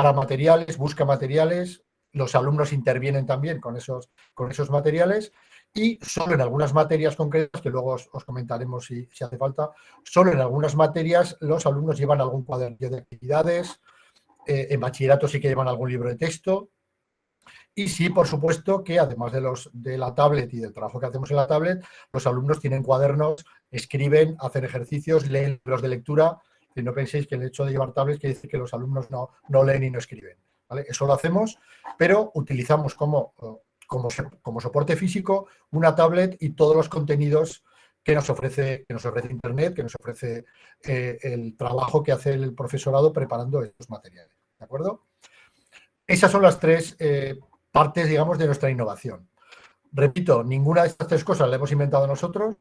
prepara materiales, busca materiales, los alumnos intervienen también con esos materiales y solo en algunas materias concretas, que luego os comentaremos si hace falta, solo en algunas materias los alumnos llevan algún cuadernillo de actividades, en bachillerato sí que llevan algún libro de texto. Y sí, por supuesto, que además de la tablet y del trabajo que hacemos en la tablet, los alumnos tienen cuadernos, escriben, hacen ejercicios, leen libros de lectura. Y no penséis que el hecho de llevar tablets quiere decir que los alumnos no leen y no escriben, ¿vale? Eso lo hacemos, pero utilizamos como soporte físico una tablet y todos los contenidos que nos ofrece Internet, que nos ofrece el trabajo que hace el profesorado preparando estos materiales. ¿De acuerdo? Esas son las tres partes, digamos, de nuestra innovación. Repito, ninguna de estas tres cosas la hemos inventado nosotros.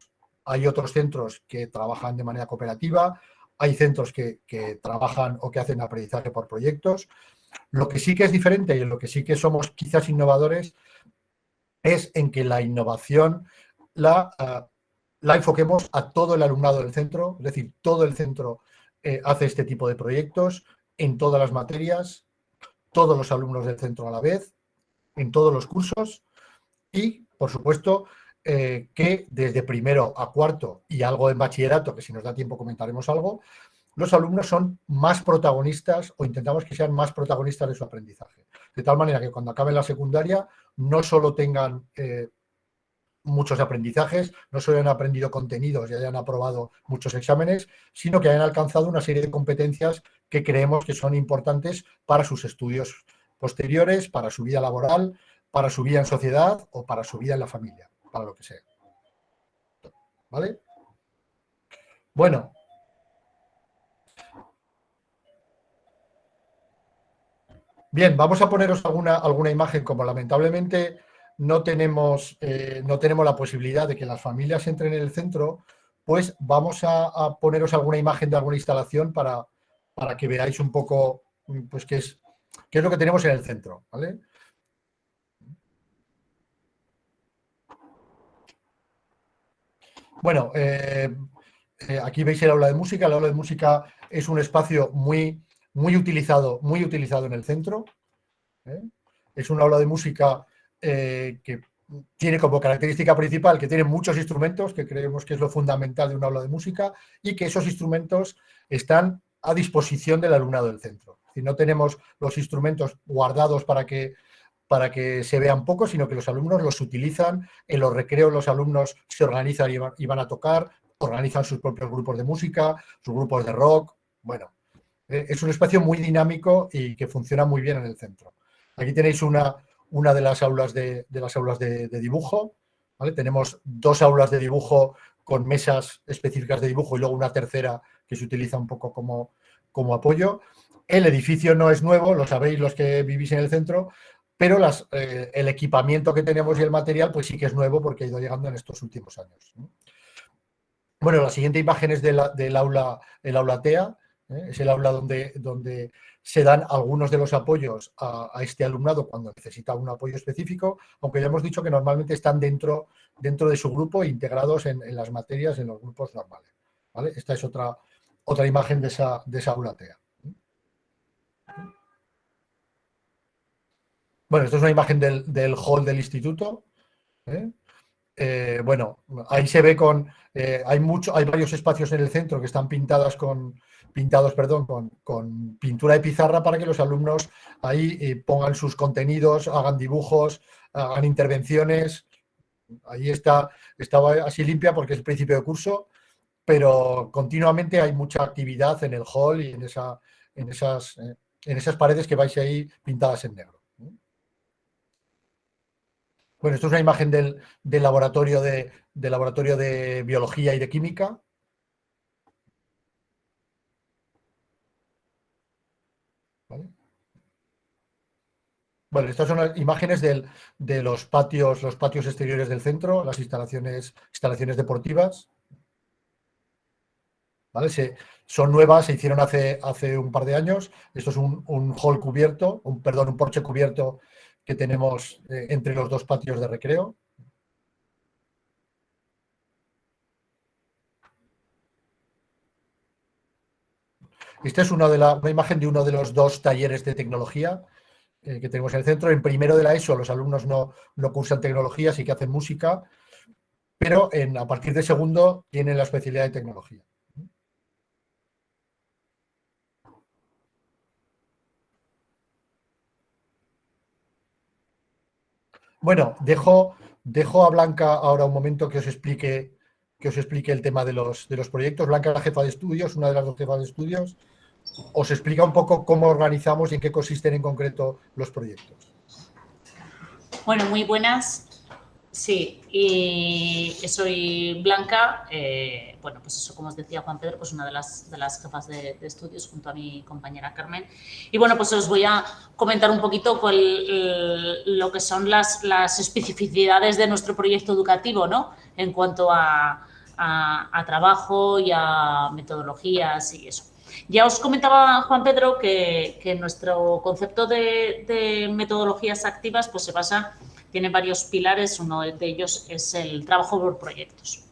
Hay otros centros que trabajan de manera cooperativa, hay centros que trabajan o que hacen aprendizaje por proyectos. Lo que sí que es diferente y en lo que sí que somos quizás innovadores es en que la innovación la enfoquemos a todo el alumnado del centro, es decir, todo el centro hace este tipo de proyectos en todas las materias, todos los alumnos del centro a la vez, en todos los cursos y, por supuesto, que desde primero a cuarto y algo en bachillerato, que si nos da tiempo comentaremos algo, los alumnos son más protagonistas o intentamos que sean más protagonistas de su aprendizaje. De tal manera que cuando acaben la secundaria no solo tengan muchos aprendizajes, no solo hayan aprendido contenidos y hayan aprobado muchos exámenes, sino que hayan alcanzado una serie de competencias que creemos que son importantes para sus estudios posteriores, para su vida laboral, para su vida en sociedad o para su vida en la familia, para lo que sea. ¿Vale? Bueno. Bien, vamos a poneros alguna imagen, como lamentablemente no tenemos la posibilidad de que las familias entren en el centro, pues vamos a poneros alguna imagen de alguna instalación para que veáis un poco pues, qué es lo que tenemos en el centro, ¿vale? Bueno, aquí veis el aula de música. El aula de música es un espacio muy utilizado en el centro. Es un aula de música que tiene como característica principal que tiene muchos instrumentos, que creemos que es lo fundamental de un aula de música, y que esos instrumentos están a disposición del alumnado del centro. Es decir, no tenemos los instrumentos guardados para que se vean poco, sino que los alumnos los utilizan. En los recreos los alumnos se organizan y van a tocar, organizan sus propios grupos de música, sus grupos de rock. Bueno, es un espacio muy dinámico y que funciona muy bien en el centro. Aquí tenéis una de las aulas de dibujo, ¿vale? Tenemos dos aulas de dibujo con mesas específicas de dibujo y luego una tercera que se utiliza un poco como apoyo. El edificio no es nuevo, lo sabéis los que vivís en el centro, pero el equipamiento que tenemos y el material pues sí que es nuevo porque ha ido llegando en estos últimos años. Bueno, la siguiente imagen es del aula, el aula TEA, es el aula donde se dan algunos de los apoyos a este alumnado cuando necesita un apoyo específico, aunque ya hemos dicho que normalmente están dentro de su grupo, integrados en las materias, en los grupos normales, ¿vale? Esta es otra imagen de esa aula TEA. Bueno, esta es una imagen del hall del instituto. Bueno, ahí se ve hay varios espacios en el centro que están pintados con pintura de pizarra para que los alumnos ahí pongan sus contenidos, hagan dibujos, hagan intervenciones. Ahí estaba así limpia porque es el principio de curso, pero continuamente hay mucha actividad en el hall y en esas paredes que vais ahí pintadas en negro. Bueno, esto es una imagen del laboratorio de biología y de química. ¿Vale? Bueno, estas son las imágenes de los patios exteriores del centro, las instalaciones deportivas. ¿Vale? Son nuevas, se hicieron hace un par de años. Esto es un hall cubierto, un porche cubierto que tenemos entre los dos patios de recreo. Esta es una imagen de uno de los 2 talleres de tecnología que tenemos en el centro. En primero de la ESO los alumnos no cursan tecnología, sí que hacen música, pero a partir de segundo tienen la especialidad de tecnología. Bueno, dejo a Blanca ahora un momento que os explique el tema de los proyectos. Blanca es la jefa de estudios, una de las 2 jefas de estudios. Os explica un poco cómo organizamos y en qué consisten en concreto los proyectos. Bueno, muy buenas. Sí, y soy Blanca, bueno, pues eso, como os decía Juan Pedro, pues una de las jefas de estudios junto a mi compañera Carmen. Y bueno, pues os voy a comentar un poquito lo que son las especificidades de nuestro proyecto educativo, ¿no? En cuanto a trabajo y a metodologías y eso. Ya os comentaba Juan Pedro que nuestro concepto de metodologías activas pues se basa, tiene varios pilares, uno de ellos es el trabajo por proyectos.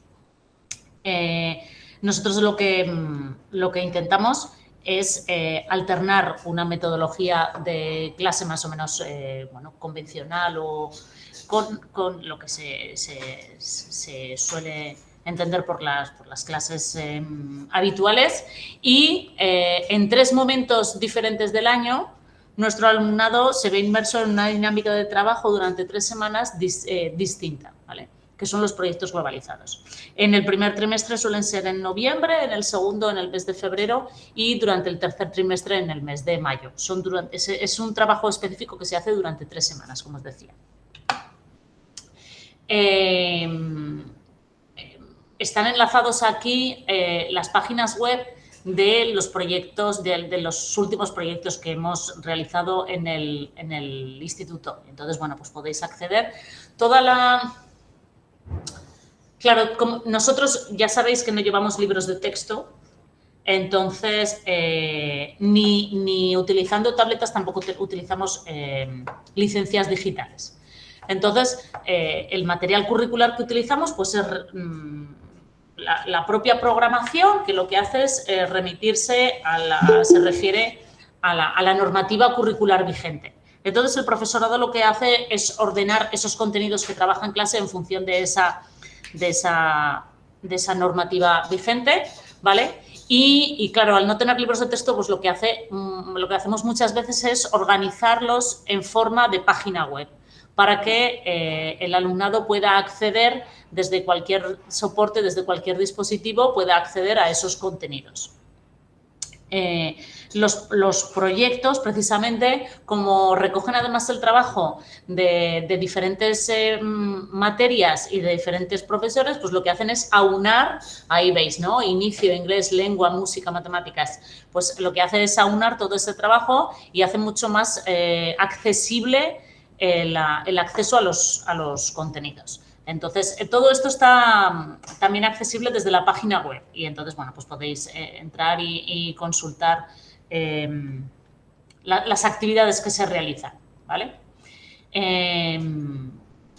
Nosotros lo que intentamos es alternar una metodología de clase más o menos bueno, convencional o con lo que se suele entender por las clases habituales y en 3 momentos diferentes del año nuestro alumnado se ve inmerso en una dinámica de trabajo durante 3 semanas distinta, ¿vale? Que son los proyectos globalizados. En el primer trimestre suelen ser en noviembre, en el segundo en el mes de febrero y durante el tercer trimestre en el mes de mayo. Es un trabajo específico que se hace durante 3 semanas, como os decía. Están enlazados aquí las páginas web de los proyectos, de los últimos proyectos que hemos realizado en el instituto. Entonces, bueno, pues podéis acceder. Claro, como nosotros ya sabéis que no llevamos libros de texto, entonces ni utilizando tabletas tampoco utilizamos licencias digitales. Entonces, el material curricular que utilizamos pues es la propia programación, que lo que hace es remitirse se refiere a la normativa curricular vigente. Entonces, el profesorado lo que hace es ordenar esos contenidos que trabaja en clase en función de esa normativa vigente, ¿vale? Y claro, al no tener libros de texto, pues lo que hacemos muchas veces es organizarlos en forma de página web para que el alumnado pueda acceder desde cualquier soporte, desde cualquier dispositivo, pueda acceder a esos contenidos. Los proyectos, precisamente, como recogen además el trabajo de diferentes materias y de diferentes profesores, pues lo que hacen es aunar, ahí veis, ¿no? Inicio, inglés, lengua, música, matemáticas, pues lo que hace es aunar todo ese trabajo y hace mucho más accesible el acceso a los contenidos. Entonces, todo esto está también accesible desde la página web y entonces, bueno, pues podéis entrar y consultar las actividades que se realizan, ¿vale?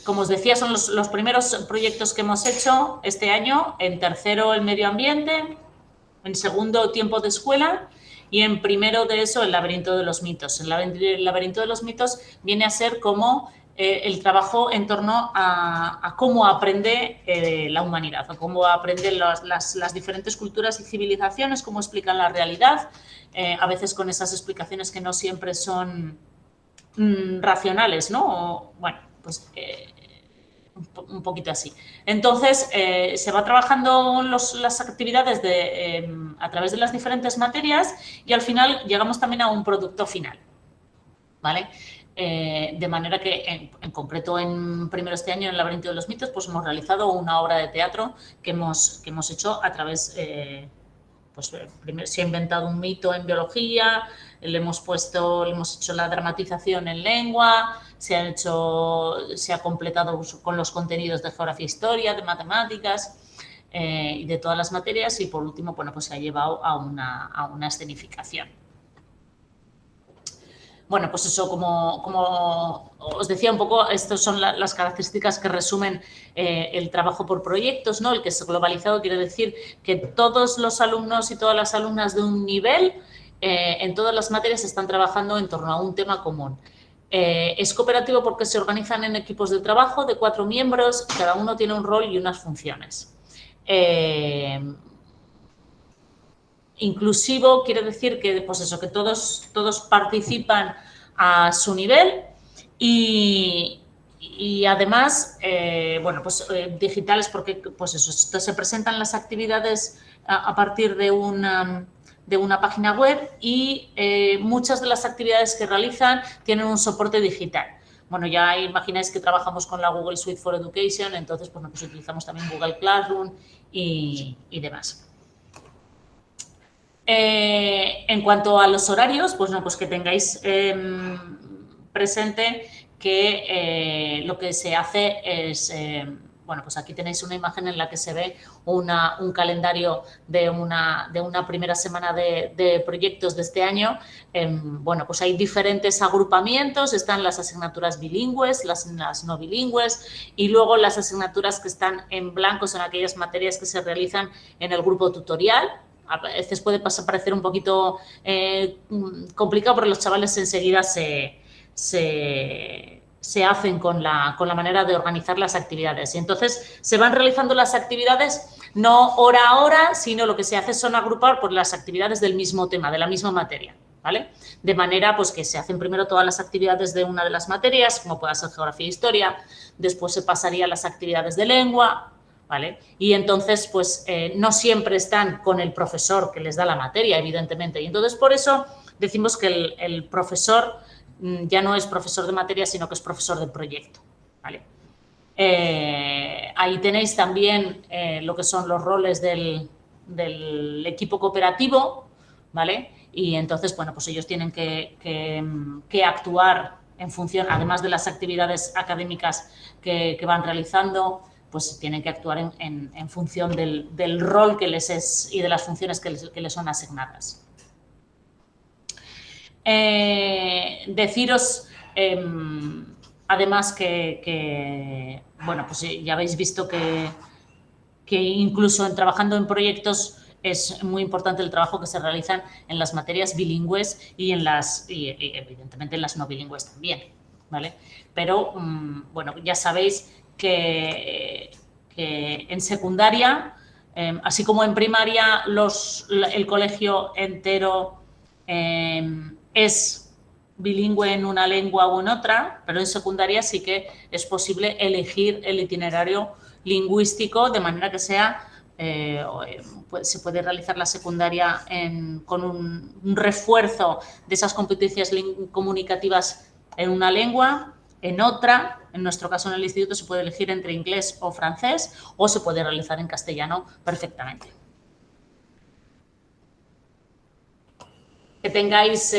Como os decía, son los primeros proyectos que hemos hecho este año. En tercero, el medio ambiente, en segundo, tiempo de escuela y en primero de eso, el laberinto de los mitos. El laberinto de los mitos viene a ser como el trabajo en torno a cómo aprende la humanidad, a cómo aprenden las diferentes culturas y civilizaciones, cómo explican la realidad, a veces con esas explicaciones que no siempre son racionales, ¿no? O, bueno, pues un poquito así. Entonces, se va trabajando las actividades a través de las diferentes materias y al final llegamos también a un producto final, ¿vale? De manera que, en concreto, en primero este año, en el laberinto de los mitos, pues hemos realizado una obra de teatro que hemos hecho a través, pues primero se ha inventado un mito en biología, le hemos hecho la dramatización en lengua, se ha completado con los contenidos de geografía e historia, de matemáticas y de todas las materias y, por último, bueno, pues se ha llevado a una escenificación. Bueno, pues eso, como os decía un poco, estas son las características que resumen el trabajo por proyectos, ¿no? El que es globalizado quiere decir que todos los alumnos y todas las alumnas de un nivel en todas las materias están trabajando en torno a un tema común. Es cooperativo porque se organizan en equipos de trabajo de 4 miembros, cada uno tiene un rol y unas funciones. Inclusivo quiere decir que, pues eso, que todos participan a su nivel y además, bueno, pues digitales porque, pues eso, se presentan las actividades a partir de una página web y muchas de las actividades que realizan tienen un soporte digital. Bueno, ya imagináis que trabajamos con la Google Suite for Education, entonces, pues, pues utilizamos también Google Classroom y demás. En cuanto a los horarios, pues no, pues que tengáis presente que lo que se hace es, bueno, pues aquí tenéis una imagen en la que se ve un calendario de una primera semana de proyectos de este año. Bueno, pues hay diferentes agrupamientos, están las asignaturas bilingües, las no bilingües y luego las asignaturas que están en blanco son aquellas materias que se realizan en el grupo tutorial. A veces puede parecer un poquito complicado, pero los chavales enseguida se hacen con la manera de organizar las actividades. Y entonces se van realizando las actividades no hora a hora, sino lo que se hace son agrupar por las actividades del mismo tema, de la misma materia, ¿vale? De manera pues que se hacen primero todas las actividades de una de las materias, como pueda ser geografía e historia, después se pasaría a las actividades de lengua, ¿vale? Y entonces, pues, no siempre están con el profesor que les da la materia, evidentemente. Y entonces, por eso decimos que el profesor ya no es profesor de materia, sino que es profesor de proyecto, ¿vale? Ahí tenéis también lo que son los roles del equipo cooperativo, ¿vale? Y entonces, bueno, pues ellos tienen que actuar en función, además de las actividades académicas que van realizando, pues tienen que actuar en función del rol que les es y de las funciones que les son asignadas. Deciros, además, que bueno, pues ya habéis visto que incluso trabajando en proyectos es muy importante el trabajo que se realizan en las materias bilingües y evidentemente en las no bilingües también, ¿vale? Pero, bueno, ya sabéis que en secundaria, así como en primaria, el colegio entero es bilingüe en una lengua o en otra, pero en secundaria sí que es posible elegir el itinerario lingüístico de manera que sea, se puede realizar la secundaria con un refuerzo de esas competencias comunicativas en una lengua, en otra. En nuestro caso en el instituto se puede elegir entre inglés o francés o se puede realizar en castellano perfectamente. Que tengáis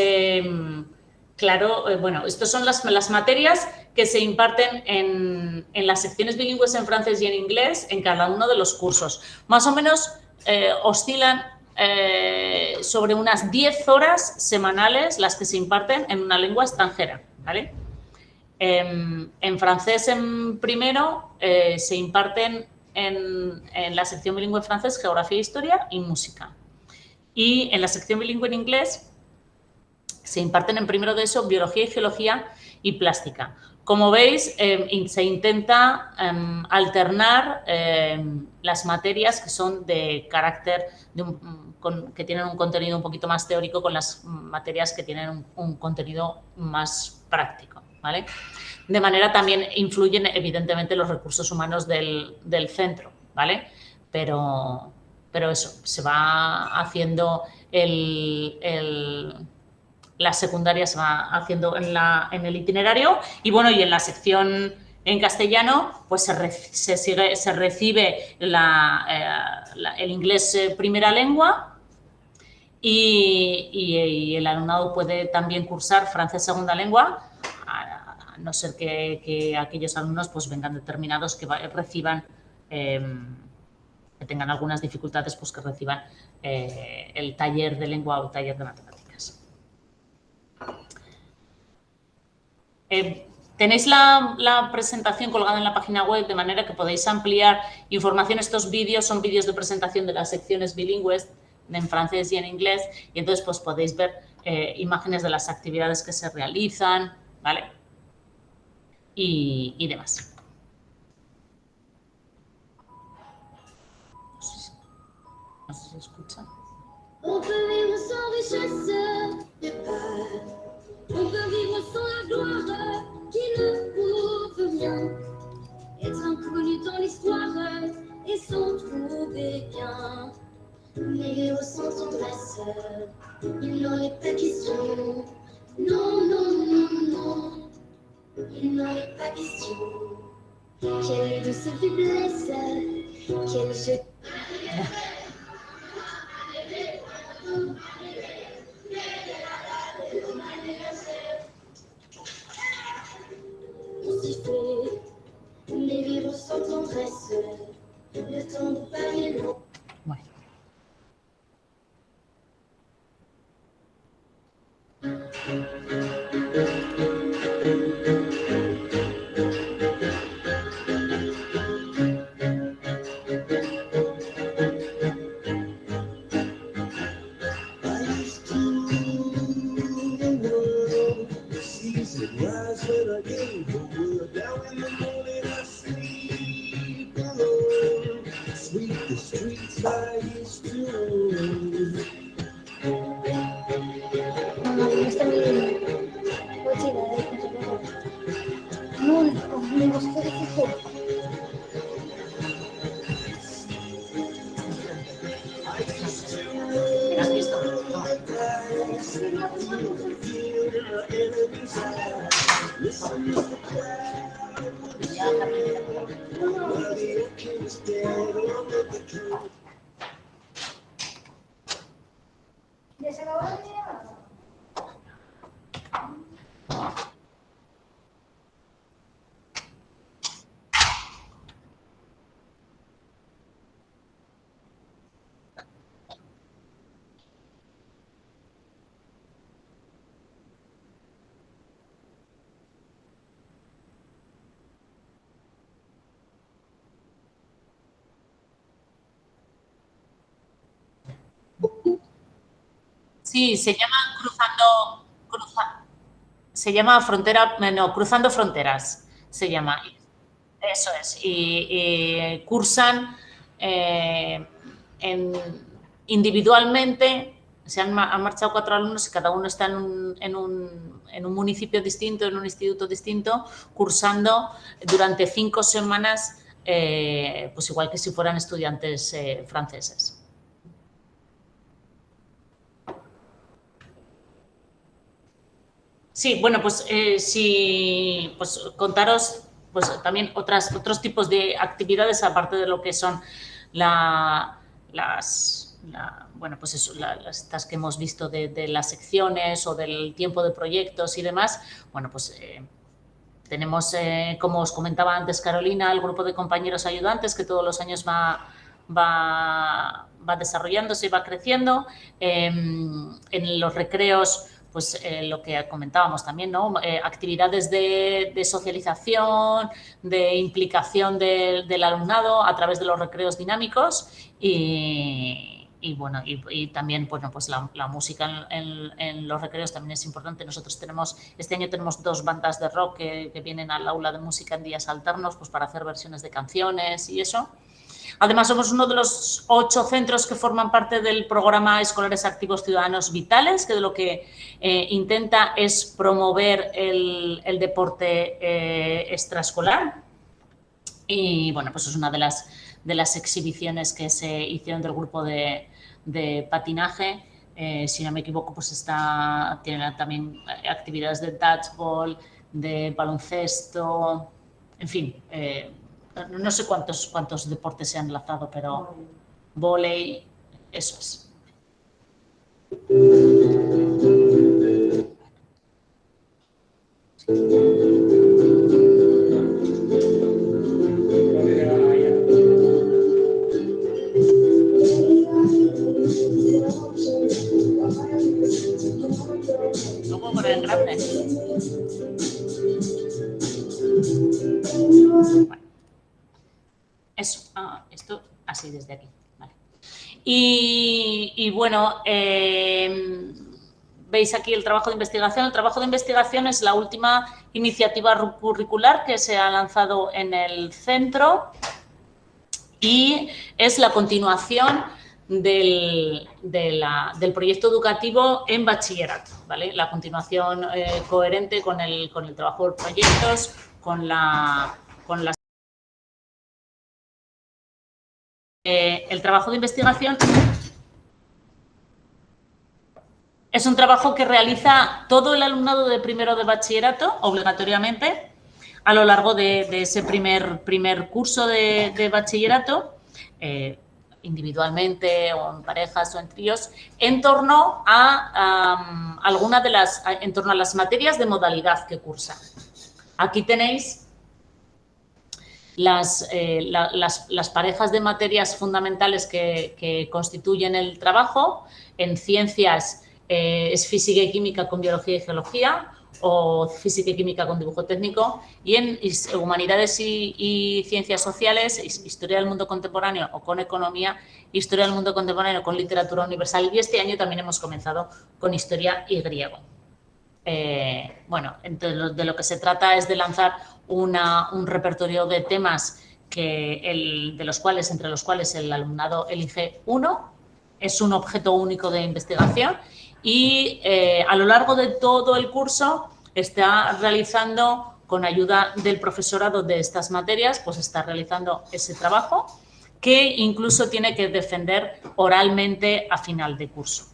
claro, bueno, estas son las materias que se imparten en las secciones bilingües en francés y en inglés en cada uno de los cursos. Más o menos oscilan sobre unas 10 horas semanales las que se imparten en una lengua extranjera, ¿vale? En francés en primero se imparten en la sección bilingüe en francés geografía e historia y música. Y en la sección bilingüe en inglés se imparten en primero de eso biología y geología y plástica. Como veis, se intenta alternar las materias que son de carácter, que tienen un contenido un poquito más teórico con las materias que tienen un contenido más práctico, ¿vale? De manera también influyen evidentemente los recursos humanos del centro, ¿vale? Pero eso, se va haciendo la secundaria se va haciendo en el itinerario y bueno, y en la sección en castellano pues se recibe el inglés primera lengua y el alumnado puede también cursar francés segunda lengua, a no ser que aquellos alumnos pues vengan determinados que reciban que tengan algunas dificultades, pues que reciban el taller de lengua o el taller de matemáticas. Tenéis la presentación colgada en la página web de manera que podéis ampliar información. Estos vídeos son vídeos de presentación de las secciones bilingües en francés y en inglés, y entonces pues podéis ver imágenes de las actividades que se realizan, ¿vale? Y demás. No sé si escuchan. On peut vivre sans richesse de peur. On peut vivre sans la gloire qui ne prouve rien. Être inconnu dans l'histoire et s'en trouver bien. Mais vivre sans tendresse, il n'en est pas question. Non, non, non, non, il n'en est pas question. Quelle douce faiblesse, quel jeu. On s'y fait, mais vivre sans tendresse, le temps de parler long. Bueno. ¿Has visto? Sí, se llama se llama Cruzando Fronteras, se llama. Eso es. Y cursan individualmente. Han marchado 4 alumnos y cada uno está en un municipio distinto, en un instituto distinto, cursando durante 5 semanas, pues igual que si fueran estudiantes franceses. Sí, bueno, pues sí, pues contaros pues también otros tipos de actividades aparte de lo que son estas que hemos visto de las secciones o del tiempo de proyectos y demás. Bueno, pues tenemos, como os comentaba antes Carolina, el grupo de compañeros ayudantes que todos los años va desarrollándose y va creciendo. En los recreos, pues lo que comentábamos también, ¿no? Actividades de socialización, de implicación del alumnado a través de los recreos dinámicos y bueno, y también, bueno, pues la música en los recreos también es importante. Nosotros este año tenemos 2 bandas de rock que vienen al aula de música en días alternos, pues para hacer versiones de canciones y eso. Además, somos uno de los 8 centros que forman parte del programa Escolares Activos Ciudadanos Vitales, que de lo que intenta es promover el deporte extraescolar. Y bueno, pues es una de las exhibiciones que se hicieron del grupo de patinaje. Si no me equivoco, pues tienen también actividades de dodgeball, de baloncesto, en fin, no sé cuántos deportes se han enlazado, pero vóley, eso es. ¿Cómo poner en grande? Bueno, eso, esto así desde aquí. Vale. Y bueno, veis aquí el trabajo de investigación. El trabajo de investigación es la última iniciativa curricular que se ha lanzado en el centro y es la continuación del proyecto educativo en bachillerato, ¿vale? La continuación coherente con el trabajo de proyectos, con las... el trabajo de investigación es un trabajo que realiza todo el alumnado de primero de bachillerato, obligatoriamente, a lo largo de ese primer curso de bachillerato, individualmente o en parejas o en tríos, en torno a en torno a las materias de modalidad que cursa. Aquí tenéis las parejas de materias fundamentales que constituyen el trabajo. En ciencias es física y química con biología y geología, o física y química con dibujo técnico, y en humanidades y ciencias sociales, historia del mundo contemporáneo o con economía, historia del mundo contemporáneo con literatura universal, y este año también hemos comenzado con historia y griego. Bueno, entonces de lo que se trata es de lanzar un repertorio de temas entre los cuales el alumnado elige uno, es un objeto único de investigación y a lo largo de todo el curso está realizando, con ayuda del profesorado de estas materias, pues está realizando ese trabajo que incluso tiene que defender oralmente a final de curso.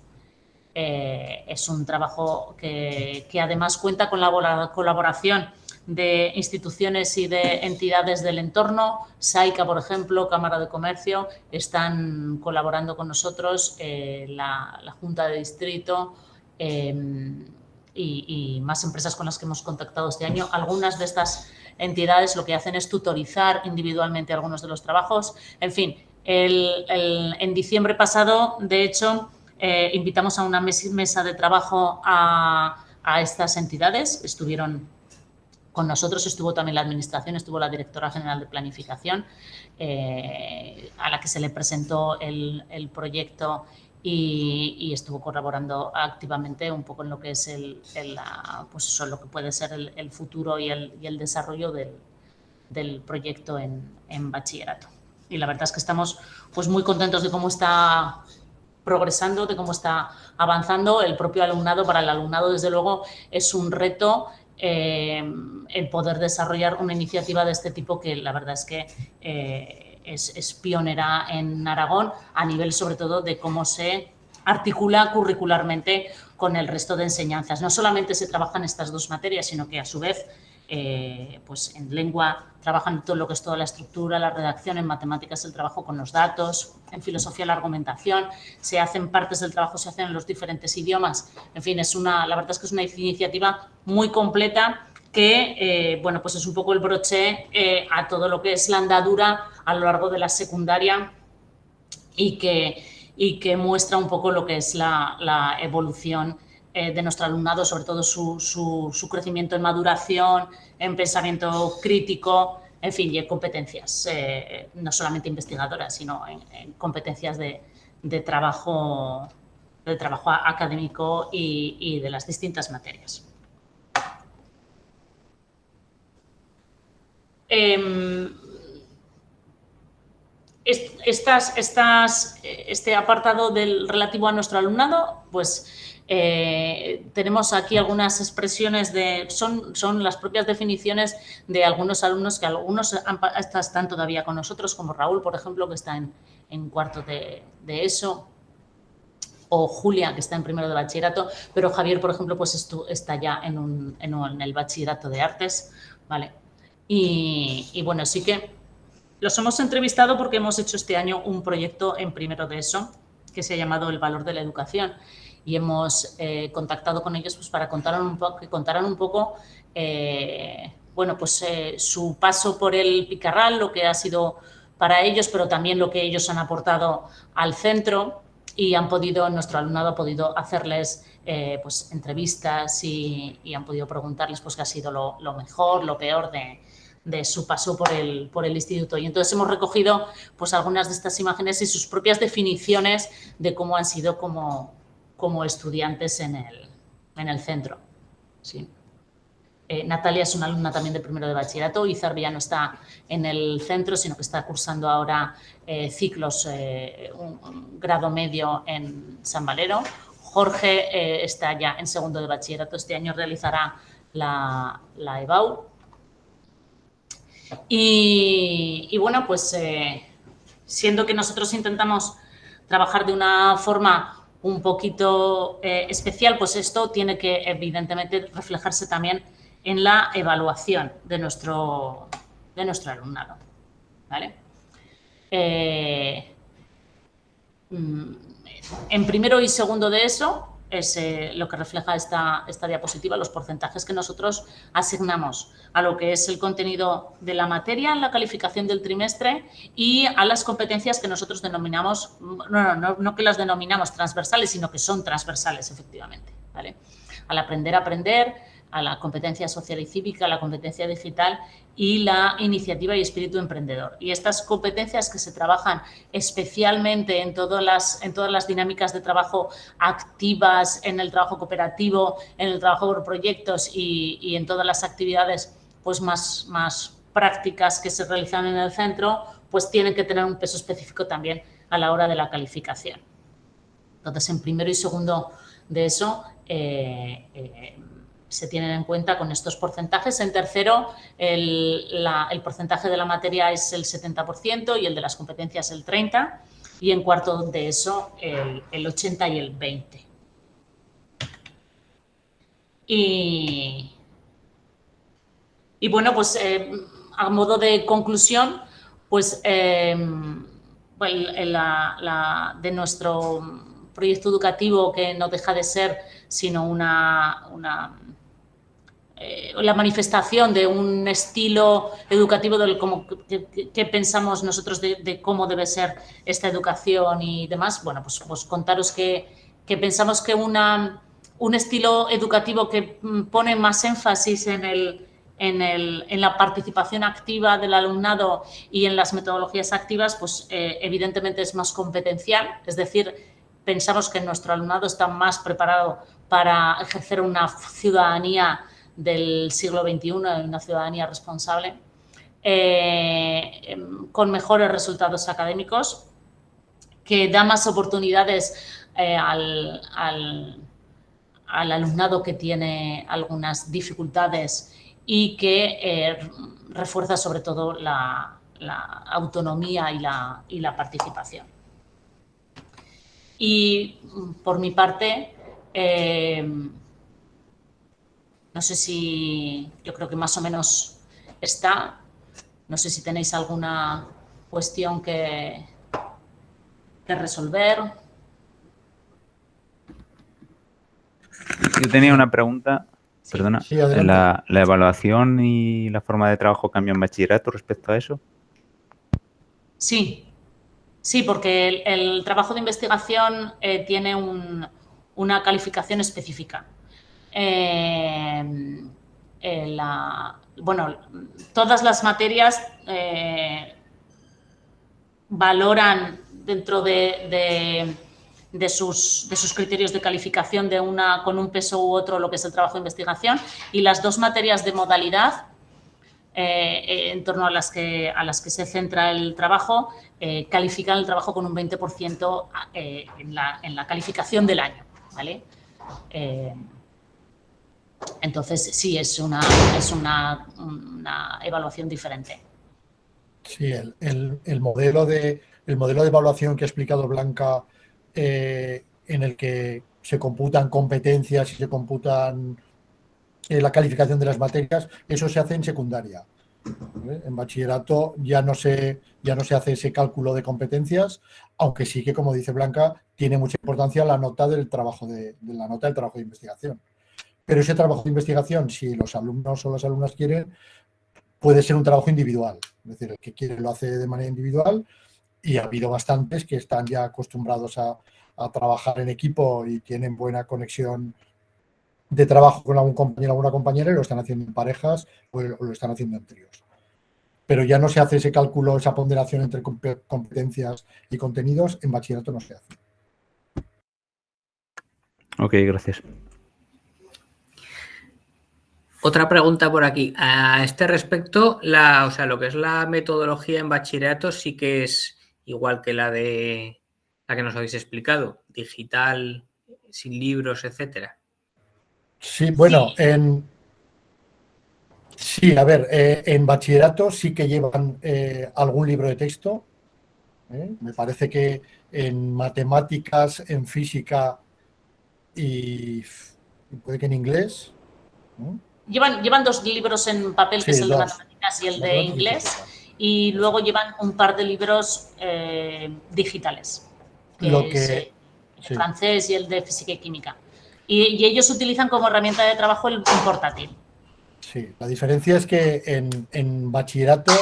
Es un trabajo que además cuenta con la colaboración de instituciones y de entidades del entorno. SAICA, por ejemplo, Cámara de Comercio, están colaborando con nosotros, la Junta de Distrito y más empresas con las que hemos contactado este año. Algunas de estas entidades lo que hacen es tutorizar individualmente algunos de los trabajos. En fin, en diciembre pasado, de hecho, invitamos a una mesa de trabajo a estas entidades. Estuvieron con nosotros, estuvo también la administración, estuvo la directora general de planificación, a la que se le presentó el proyecto y estuvo colaborando activamente un poco en lo que es pues eso, lo que puede ser el futuro y el desarrollo del proyecto en bachillerato. Y la verdad es que estamos pues muy contentos de cómo está progresando, de cómo está avanzando el propio alumnado. Para el alumnado, desde luego, es un reto el poder desarrollar una iniciativa de este tipo, que la verdad es que es pionera en Aragón, a nivel sobre todo de cómo se articula curricularmente con el resto de enseñanzas. No solamente se trabajan estas dos materias, sino que a su vez pues en lengua trabajan todo lo que es toda la estructura, la redacción, en matemáticas el trabajo con los datos, en filosofía la argumentación, se hacen partes del trabajo, se hacen en los diferentes idiomas. En fin, la verdad es que es una iniciativa muy completa que bueno, pues es un poco el broche a todo lo que es la andadura a lo largo de la secundaria y que muestra un poco lo que es la evolución de nuestro alumnado, sobre todo su crecimiento en maduración, en pensamiento crítico, en fin, y en competencias, no solamente investigadoras, sino en competencias de trabajo académico y de las distintas materias. Este apartado relativo a nuestro alumnado, pues tenemos aquí algunas expresiones son las propias definiciones de algunos alumnos, que algunos están todavía con nosotros, como Raúl, por ejemplo, que está en cuarto de ESO, o Julia, que está en primero de bachillerato, pero Javier, por ejemplo, pues está ya en el bachillerato de artes, ¿vale? Y bueno, sí que los hemos entrevistado porque hemos hecho este año un proyecto en primero de ESO que se ha llamado El valor de la educación, y hemos contactado con ellos pues para que contaran un poco bueno, pues su paso por el Picarral, lo que ha sido para ellos, pero también lo que ellos han aportado al centro, y nuestro alumnado ha podido hacerles pues entrevistas y han podido preguntarles pues qué ha sido lo mejor, lo peor de su paso por el instituto. Y entonces hemos recogido pues algunas de estas imágenes y sus propias definiciones de cómo han sido como estudiantes en el centro. Sí. Natalia es una alumna también de primero de bachillerato. Izar ya no está en el centro, sino que está cursando ahora ciclos, un grado medio en San Valero. Jorge está ya en segundo de bachillerato. Este año realizará la EBAU. Y bueno, pues siendo que nosotros intentamos trabajar de una forma un poquito especial, pues esto tiene que evidentemente reflejarse también en la evaluación de nuestro alumnado, ¿vale? En primero y segundo de eso es lo que refleja esta diapositiva, los porcentajes que nosotros asignamos a lo que es el contenido de la materia en la calificación del trimestre y a las competencias que nosotros denominamos, no que las denominamos transversales, sino que son transversales, efectivamente, ¿vale? Al aprender a aprender, a la competencia social y cívica, a la competencia digital y la iniciativa y espíritu emprendedor. Y estas competencias que se trabajan especialmente en todas las dinámicas de trabajo activas, en el trabajo cooperativo, en el trabajo por proyectos y en todas las actividades pues más prácticas que se realizan en el centro, pues tienen que tener un peso específico también a la hora de la calificación. Entonces, en primero y segundo de eso, se tienen en cuenta con estos porcentajes. En tercero, el porcentaje de la materia es el 70% y el de las competencias el 30%. Y en cuarto de eso, el 80% y el 20%. Y bueno, pues a modo de conclusión, pues de nuestro proyecto educativo, que no deja de ser sino la manifestación de un estilo educativo que pensamos nosotros de cómo debe ser esta educación y demás. Bueno, pues contaros que pensamos que un estilo educativo que pone más énfasis en la participación activa del alumnado y en las metodologías activas, pues evidentemente es más competencial, es decir, pensamos que nuestro alumnado está más preparado para ejercer una ciudadanía del siglo XXI, una ciudadanía responsable, con mejores resultados académicos, que da más oportunidades al alumnado que tiene algunas dificultades y que refuerza sobre todo la autonomía y la participación. Y por mi parte, no sé si, yo creo que más o menos está. No sé si tenéis alguna cuestión que resolver. Yo tenía una pregunta, Sí. perdona. Sí, adelante. ¿La evaluación y la forma de trabajo cambia en bachillerato respecto a eso? Sí, porque el trabajo de investigación tiene una calificación específica. Bueno, todas las materias valoran dentro de sus criterios de calificación con un peso u otro lo que es el trabajo de investigación, y las dos materias de modalidad en torno a las que se centra el trabajo califican el trabajo con un 20% en la calificación del año, ¿vale? Entonces, sí, es una evaluación diferente. Sí, el modelo de evaluación que ha explicado Blanca, en el que se computan competencias y se computan la calificación de las materias, eso se hace en secundaria, ¿vale? En bachillerato ya no se hace ese cálculo de competencias, aunque sí que, como dice Blanca, tiene mucha importancia la nota del trabajo de investigación. Pero ese trabajo de investigación, si los alumnos o las alumnas quieren, puede ser un trabajo individual. Es decir, el que quiere lo hace de manera individual, y ha habido bastantes que están ya acostumbrados a trabajar en equipo y tienen buena conexión de trabajo con algún compañero o alguna compañera, y lo están haciendo en parejas o lo están haciendo en tríos. pero ya no se hace ese cálculo, esa ponderación entre competencias y contenidos, en bachillerato no se hace. Ok, gracias. Otra pregunta por aquí. A este respecto, o sea, lo que es la metodología en bachillerato sí que es igual que la de la que nos habéis explicado, digital, sin libros, etcétera. Sí, bueno, sí, a ver, en bachillerato sí que llevan algún libro de texto. Me parece que en matemáticas, en física y puede que en inglés, ¿no? Llevan 2 libros en papel, que Sí, es el de 2. matemáticas y el de Matemáticas y inglés, física. y luego llevan un par de libros digitales, Lo que es que, el de sí, francés y el de física y química. Y ellos utilizan como herramienta de trabajo un portátil. sí, la diferencia es que en bachillerato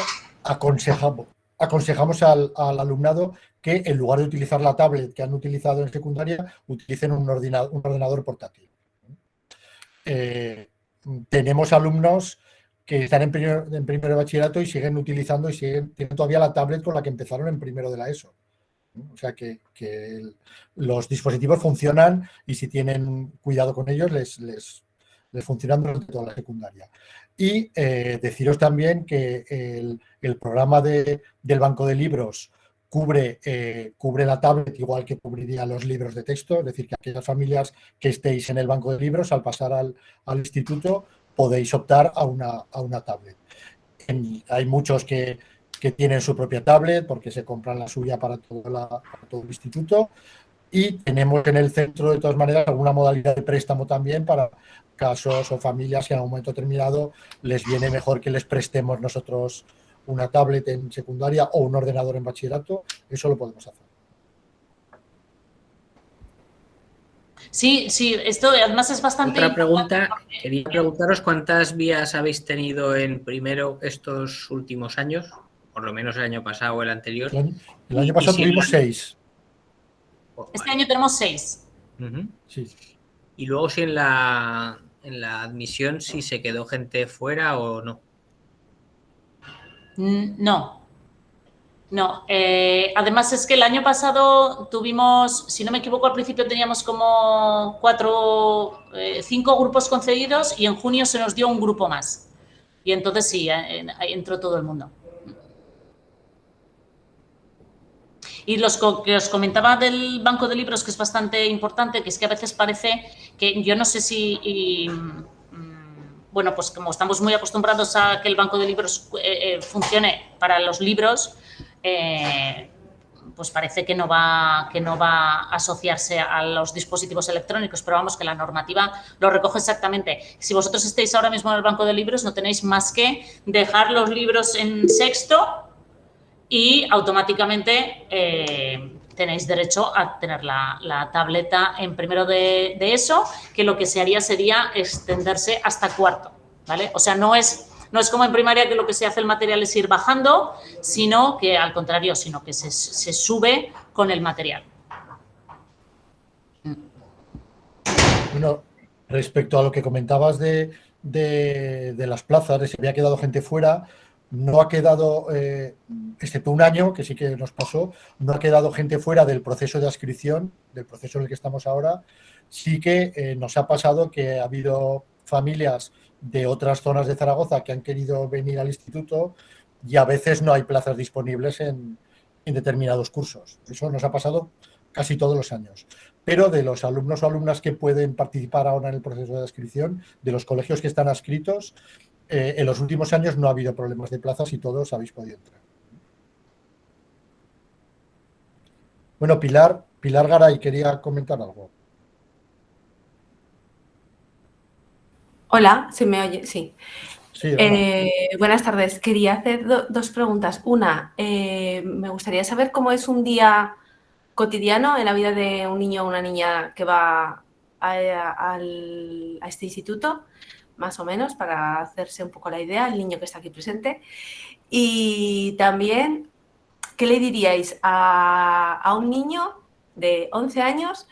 aconsejamos al alumnado que en lugar de utilizar la tablet que han utilizado en secundaria, utilicen un ordenador portátil. Tenemos alumnos que están en primero de bachillerato y siguen utilizando y tienen todavía la tablet con la que empezaron en primero de la ESO. O sea que los dispositivos funcionan y si tienen cuidado con ellos les funcionan durante toda la secundaria. Y deciros también que el programa del banco de libros cubre la tablet igual que cubriría los libros de texto, es decir, que aquellas familias que estéis en el banco de libros, al pasar al instituto, podéis optar a una tablet. Hay muchos que tienen su propia tablet porque se compran la suya para todo el instituto, y tenemos en el centro, de todas maneras, alguna modalidad de préstamo también para casos o familias que en un momento determinado les viene mejor que les prestemos nosotros una tablet en secundaria o un ordenador en bachillerato. Eso lo podemos hacer. Sí, esto además es bastante Otra importante pregunta, porque, quería preguntaros cuántas vías habéis tenido en primero estos últimos años, por lo menos el año pasado o el anterior. El año pasado tuvimos 6. Este año tenemos 6. Sí. Y luego si en la admisión si se quedó gente fuera o no. No. Además es que el año pasado tuvimos, si no me equivoco, al principio teníamos como 5 grupos concedidos y en junio se nos dio un grupo más. Y entonces sí, entró todo el mundo. Y que os comentaba del banco de libros, que es bastante importante, que es que a veces parece que yo no sé si... bueno, pues como estamos muy acostumbrados a que el banco de libros funcione para los libros, pues parece que no va a asociarse a los dispositivos electrónicos, pero vamos, que la normativa lo recoge exactamente. Si vosotros estáis ahora mismo en el banco de libros, no tenéis más que dejar los libros en sexto y automáticamente tenéis derecho a tener la tableta en primero de eso, que lo que se haría sería extenderse hasta cuarto, ¿vale? O sea, no es como en primaria, que lo que se hace el material es ir bajando, sino que al contrario, sino que se sube con el material. Bueno, respecto a lo que comentabas de las plazas, de si había quedado gente fuera, no ha quedado, excepto un año, que sí que nos pasó, no ha quedado gente fuera del proceso de adscripción, del proceso en el que estamos ahora. Sí que nos ha pasado que ha habido familias de otras zonas de Zaragoza que han querido venir al instituto y a veces no hay plazas disponibles en determinados cursos. Eso nos ha pasado casi todos los años. Pero de los alumnos o alumnas que pueden participar ahora en el proceso de adscripción, de los colegios que están adscritos, en los últimos años no ha habido problemas de plazas y todos habéis podido entrar. Bueno, Pilar Garay quería comentar algo. Hola, ¿se me oye? Sí. Sí, Buenas tardes. Quería hacer 2 preguntas. Una, me gustaría saber cómo es un día cotidiano en la vida de un niño o una niña que va a este instituto, más o menos, para hacerse un poco la idea, el niño que está aquí presente. Y también, ¿qué le diríais a un niño de 11 años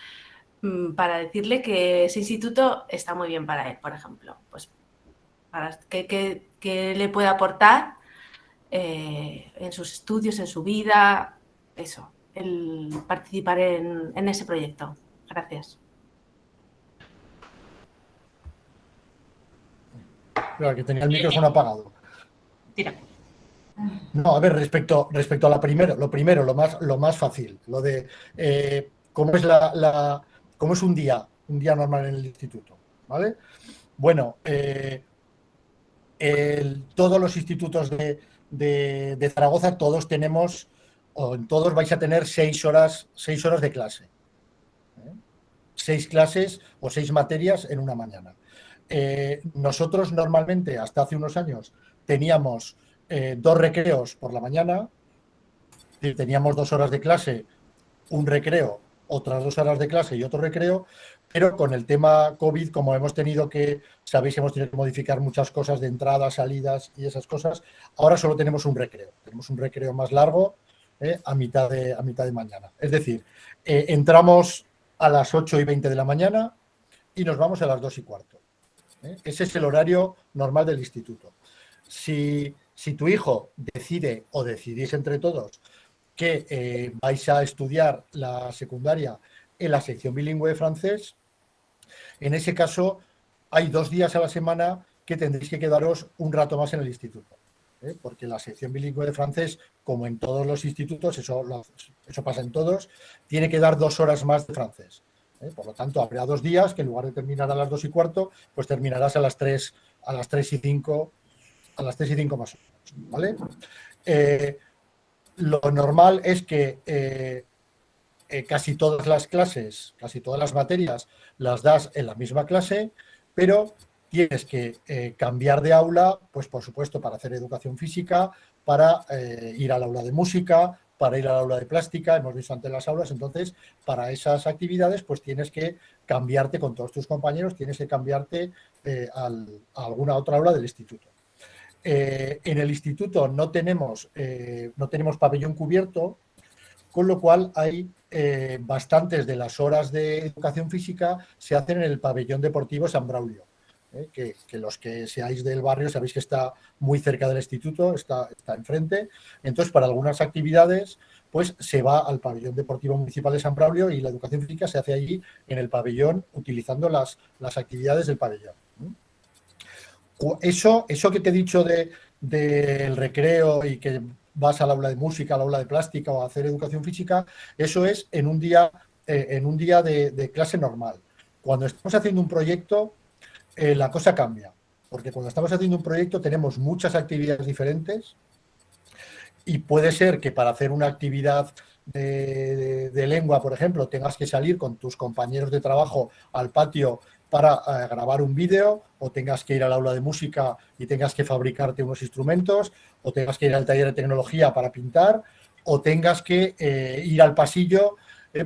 para decirle que ese instituto está muy bien para él, por ejemplo? Pues, ¿qué le puede aportar en sus estudios, en su vida, eso, el participar en ese proyecto. Gracias. Claro, que tenía el micrófono apagado. Tira. No, a ver, respecto a lo primero, lo más fácil, lo de cómo es cómo es un día normal en el instituto, ¿vale? Bueno, todos los institutos de Zaragoza, todos tenemos, o en todos vais a tener 6 horas de clase. 6 clases o 6 materias en una mañana. Nosotros normalmente, hasta hace unos años, teníamos 2 recreos por la mañana, teníamos 2 horas de clase, un recreo, otras 2 horas de clase y otro recreo, pero con el tema COVID, como hemos tenido que modificar muchas cosas de entradas, salidas y esas cosas, ahora solo tenemos un recreo más largo a mitad de mañana. Es decir, entramos a las 8:20 de la mañana y nos vamos a las 2:15. Ese es el horario normal del instituto. Si tu hijo decide o decidís entre todos que vais a estudiar la secundaria en la sección bilingüe de francés, en ese caso hay 2 días a la semana que tendréis que quedaros un rato más en el instituto, porque la sección bilingüe de francés, como en todos los institutos, eso pasa en todos, tiene que dar 2 horas más de francés. Por lo tanto, habrá 2 días que en lugar de terminar a las 2:15, pues terminarás a las 3:05, más o menos, ¿vale? Lo normal es que casi todas las clases, casi todas las materias las das en la misma clase, pero tienes que cambiar de aula, pues por supuesto para hacer educación física, para ir al aula de música, para ir al aula de plástica, hemos visto antes las aulas, entonces para esas actividades pues tienes que cambiarte con todos tus compañeros, tienes que cambiarte a alguna otra aula del instituto. En el instituto no tenemos pabellón cubierto, con lo cual hay bastantes de las horas de educación física se hacen en el pabellón deportivo San Braulio, que los que seáis del barrio sabéis que está muy cerca del instituto, está enfrente. Entonces, para algunas actividades, pues se va al pabellón deportivo municipal de San Braulio y la educación física se hace allí en el pabellón utilizando las actividades del pabellón. Eso que te he dicho del recreo y que vas al aula de música, al aula de plástica o a hacer educación física, eso es en un día de clase normal. Cuando estamos haciendo un proyecto, la cosa cambia, porque cuando estamos haciendo un proyecto tenemos muchas actividades diferentes y puede ser que para hacer una actividad de lengua, por ejemplo, tengas que salir con tus compañeros de trabajo al patio para grabar un vídeo, o tengas que ir al aula de música y tengas que fabricarte unos instrumentos, o tengas que ir al taller de tecnología para pintar, o tengas que ir al pasillo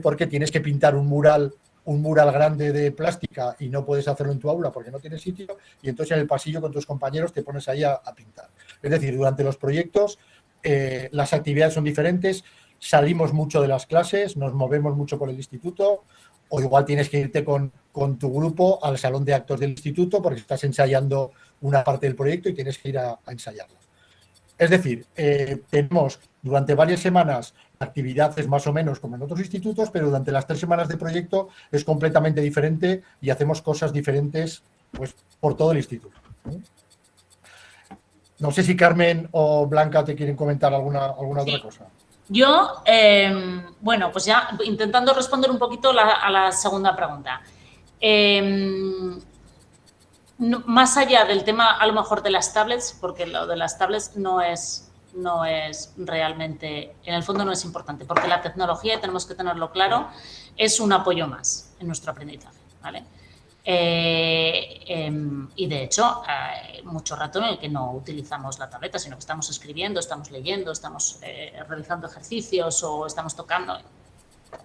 porque tienes que pintar un mural grande de plástica y no puedes hacerlo en tu aula porque no tienes sitio, y entonces en el pasillo con tus compañeros te pones ahí a pintar. Es decir, durante los proyectos las actividades son diferentes, salimos mucho de las clases, nos movemos mucho por el instituto, o igual tienes que irte con tu grupo al salón de actos del instituto porque estás ensayando una parte del proyecto y tienes que ir a ensayarla. Es decir, tenemos durante varias semanas actividades más o menos como en otros institutos, pero durante las 3 semanas de proyecto es completamente diferente y hacemos cosas diferentes pues, por todo el instituto. No sé si Carmen o Blanca te quieren comentar alguna otra cosa. Yo, bueno, pues ya intentando responder un poquito a la segunda pregunta. Más allá del tema, a lo mejor, de las tablets, porque lo de las tablets no es realmente, en el fondo no es importante, porque la tecnología, tenemos que tenerlo claro, es un apoyo más en nuestro aprendizaje, ¿vale? Y de hecho, mucho rato en el que no utilizamos la tableta, sino que estamos escribiendo, estamos leyendo, estamos realizando ejercicios o estamos tocando,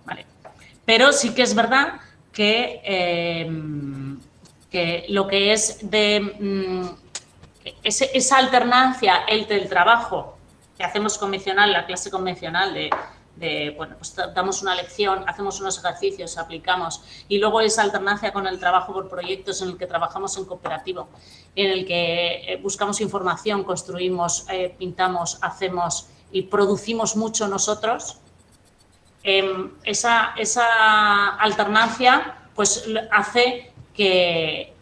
¿vale? Pero sí que es verdad que lo que es esa alternancia entre el trabajo que hacemos convencional, la clase convencional bueno, pues damos una lección, hacemos unos ejercicios, aplicamos, y luego esa alternancia con el trabajo por proyectos en el que trabajamos en cooperativo, en el que buscamos información, construimos, pintamos, hacemos y producimos mucho nosotros. Esa alternancia pues hace que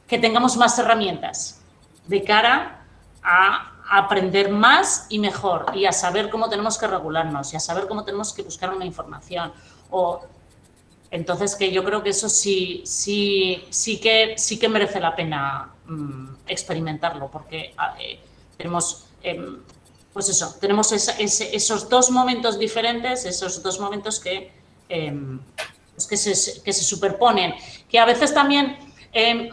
tengamos más herramientas de cara a aprender más y mejor y a saber cómo tenemos que regularnos y a saber cómo tenemos que buscar una información. Entonces, que yo creo que eso sí que merece la pena experimentar,lo porque tenemos, pues eso, tenemos esos dos momentos diferentes, esos dos momentos que se superponen, que a veces también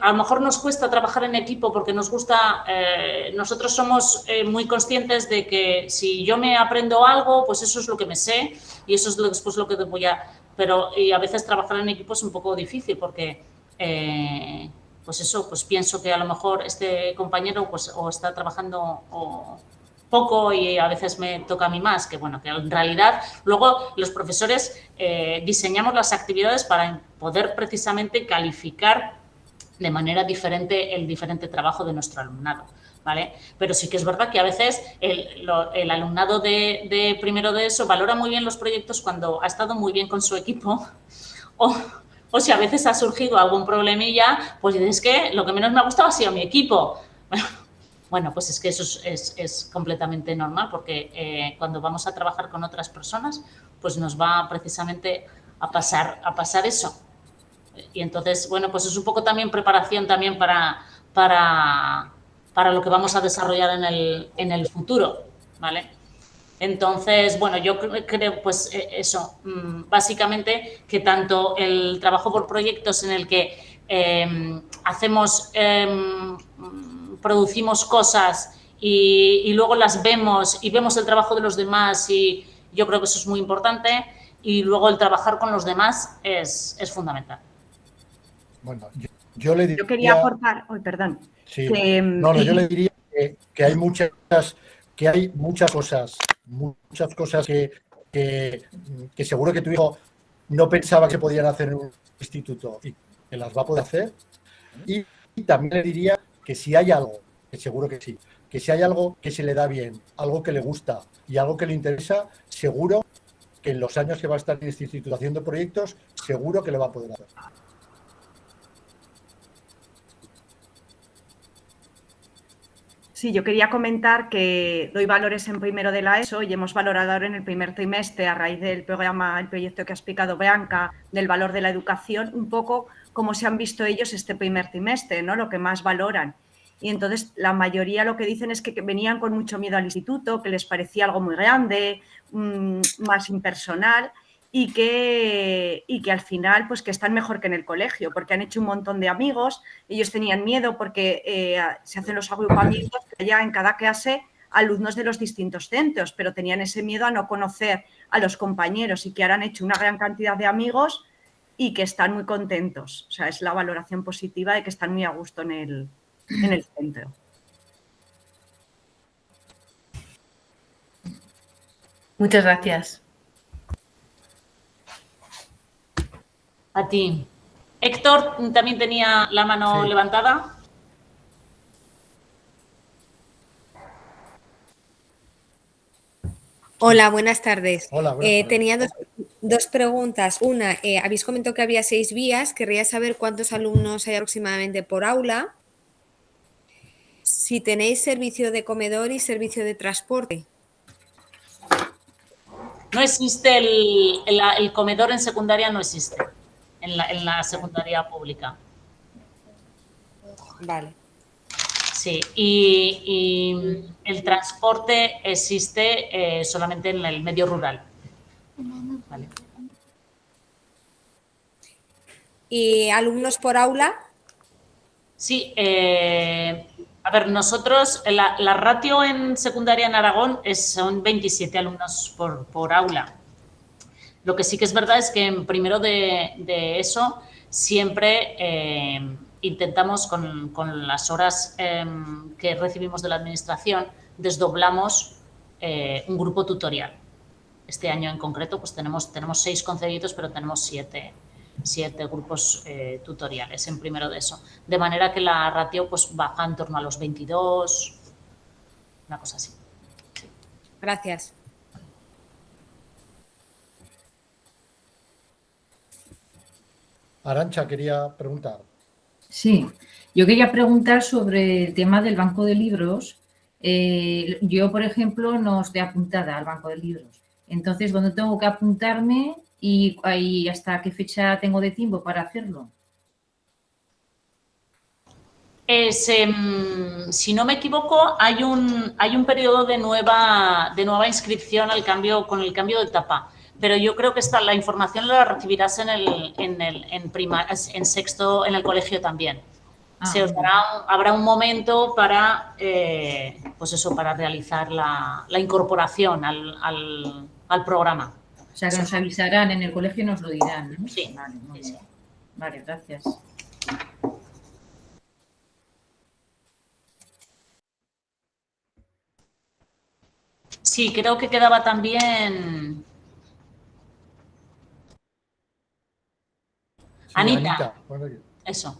a lo mejor nos cuesta trabajar en equipo porque nos gusta, nosotros somos muy conscientes de que si yo me aprendo algo, pues eso es lo que me sé y eso es después lo que voy a... y a veces trabajar en equipo es un poco difícil porque, pues eso, pues pienso que a lo mejor este compañero pues o está trabajando poco y a veces me toca a mí más, que bueno, que en realidad luego los profesores diseñamos las actividades para poder precisamente calificar de manera diferente el diferente trabajo de nuestro alumnado, ¿vale? Pero sí que es verdad que a veces el alumnado de primero de ESO valora muy bien los proyectos cuando ha estado muy bien con su equipo o si a veces ha surgido algún problemilla, pues es que lo que menos me ha gustado ha sido mi equipo. Bueno, pues es que eso es completamente normal porque cuando vamos a trabajar con otras personas, pues nos va precisamente a pasar eso. Y entonces, bueno, pues es un poco también preparación también para lo que vamos a desarrollar en el futuro, ¿vale? Entonces, bueno, yo creo, pues eso, básicamente que tanto el trabajo por proyectos en el que producimos cosas y luego las vemos y vemos el trabajo de los demás y yo creo que eso es muy importante y luego el trabajar con los demás es fundamental. Bueno, yo le diría... Yo quería aportar... perdón. Sí, que, yo le diría que hay muchas cosas que seguro que tu hijo no pensaba que se podían hacer en un instituto y que las va a poder hacer. Y también le diría que si hay algo, que seguro que sí, que si hay algo que se le da bien, algo que le gusta y algo que le interesa, seguro que en los años que va a estar en este instituto haciendo proyectos, seguro que le va a poder hacer. Sí, yo quería comentar que doy valores en primero de la ESO y hemos valorado ahora en el primer trimestre, a raíz del programa, el proyecto que ha explicado Bianca, del valor de la educación, un poco cómo se han visto ellos este primer trimestre, ¿no? Lo que más valoran. Y entonces la mayoría lo que dicen es que venían con mucho miedo al instituto, que les parecía algo muy grande, más impersonal y que al final pues que están mejor que en el colegio porque han hecho un montón de amigos. Ellos tenían miedo porque se hacen los agrupamientos allá en cada clase alumnos de los distintos centros, pero tenían ese miedo a no conocer a los compañeros y que ahora han hecho una gran cantidad de amigos y que están muy contentos. O sea, es la valoración positiva de que están muy a gusto en el centro. Muchas gracias. A ti. Héctor también tenía la mano levantada. Hola, buenas tardes. Hola, buenas tardes. Tenía dos preguntas. Una, habéis comentado que había 6 vías. Querría saber cuántos alumnos hay aproximadamente por aula. Si tenéis servicio de comedor y servicio de transporte. No existe el comedor en secundaria, no existe en la secundaria pública. Vale. Sí, y el transporte existe solamente en el medio rural. Vale. ¿Y alumnos por aula? Sí, a ver, nosotros, la ratio en secundaria en Aragón son 27 alumnos por aula. Lo que sí que es verdad es que en primero de eso siempre intentamos con las horas que recibimos de la administración, desdoblamos un grupo tutorial. Este año en concreto pues tenemos 6 concedidos, pero tenemos 7 grupos tutoriales en primero de eso. De manera que la ratio pues baja en torno a los 22, una cosa así. Sí. Gracias. Arantxa quería preguntar. Sí, yo quería preguntar sobre el tema del banco de libros. Yo, por ejemplo, no estoy apuntada al banco de libros. Entonces, ¿dónde tengo que apuntarme y hasta qué fecha tengo de tiempo para hacerlo? Si no me equivoco, hay un periodo de nueva inscripción con el cambio de etapa. Pero yo creo que la información la recibirás en sexto en el colegio también. Se os habrá un momento para, pues eso, para realizar la incorporación al programa. O sea, que nos avisarán en el colegio y nos lo dirán, ¿no? Sí. Vale, muy bien. Vale, gracias. Sí, creo que quedaba también... Sí, Anita. Bueno, Eso.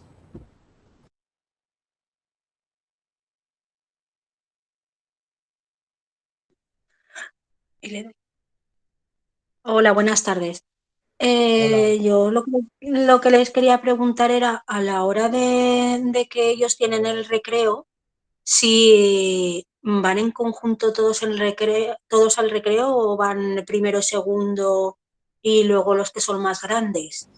Hola, buenas tardes. Hola. Yo lo que les quería preguntar era, a la hora de que ellos tienen el recreo, si van en conjunto todos al recreo o van primero, segundo y luego los que son más grandes.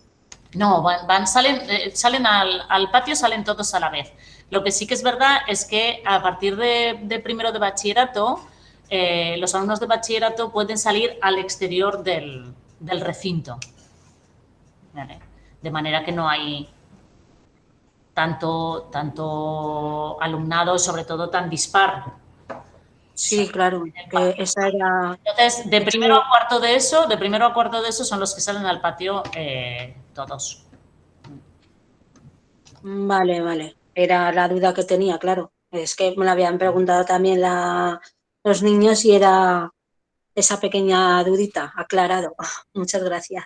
No, salen al patio, salen todos a la vez. Lo que sí que es verdad es que a partir de primero de bachillerato, los alumnos de bachillerato pueden salir al exterior del recinto. ¿Vale? De manera que no hay tanto alumnado, sobre todo tan dispar. Sí, claro, que esa era... Entonces, de primero a cuarto de eso son los que salen al patio todos. Vale. Era la duda que tenía, claro. Es que me lo habían preguntado también los niños y era esa pequeña dudita, aclarado. Muchas gracias.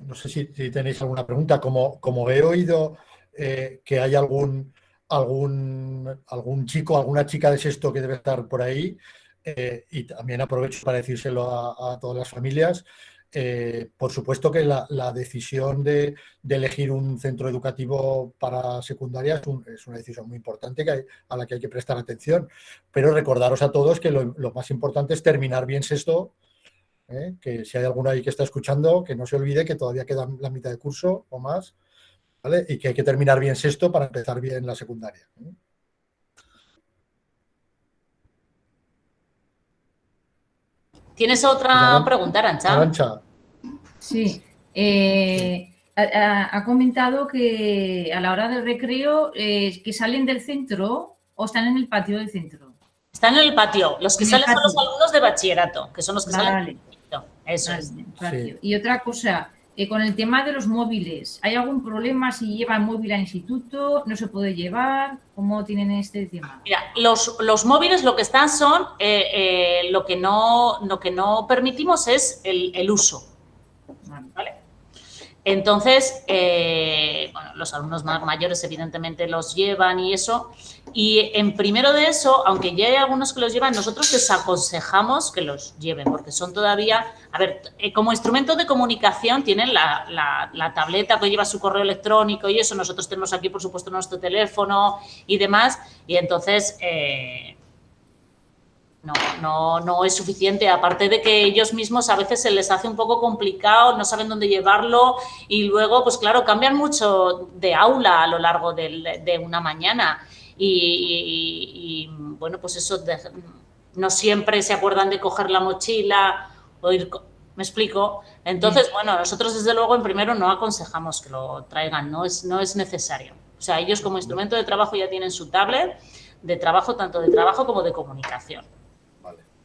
No sé si tenéis alguna pregunta. Como he oído que hay algún chico, alguna chica de sexto que debe estar por ahí, y también aprovecho para decírselo a todas las familias, por supuesto que la decisión de elegir un centro educativo para secundaria es una decisión muy importante a la que hay que prestar atención. Pero recordaros a todos que lo más importante es terminar bien sexto. Que si hay alguno ahí que está escuchando, que no se olvide que todavía queda la mitad de curso o más, ¿vale? Y que hay que terminar bien sexto para empezar bien la secundaria. ¿Tienes otra pregunta, Arantxa? Arantxa. Sí. Ha comentado que a la hora del recreo, que salen del centro o están en el patio del centro. Están en el patio. Los que salen son los alumnos de bachillerato, que son los que salen del patio. Eso es. Sí. Y otra cosa, con el tema de los móviles, ¿hay algún problema si llevan móvil al instituto? ¿No se puede llevar? ¿Cómo tienen este tema? Mira, los móviles lo que están son, lo que no permitimos es el uso. ¿Vale? Entonces, bueno, los alumnos más mayores evidentemente los llevan y eso. Y en primero de eso, aunque ya hay algunos que los llevan, nosotros les aconsejamos que los lleven, porque son todavía... A ver, como instrumento de comunicación tienen la tableta que lleva su correo electrónico y eso. Nosotros tenemos aquí, por supuesto, nuestro teléfono y demás. Y entonces... No es suficiente, aparte de que ellos mismos a veces se les hace un poco complicado, no saben dónde llevarlo y luego, pues claro, cambian mucho de aula a lo largo de una mañana y bueno, pues eso, no siempre se acuerdan de coger la mochila o ir... ¿Me explico? Entonces, bueno, nosotros desde luego en primero no aconsejamos que lo traigan, no es necesario. O sea, ellos como instrumento de trabajo ya tienen su tablet de trabajo, tanto de trabajo como de comunicación.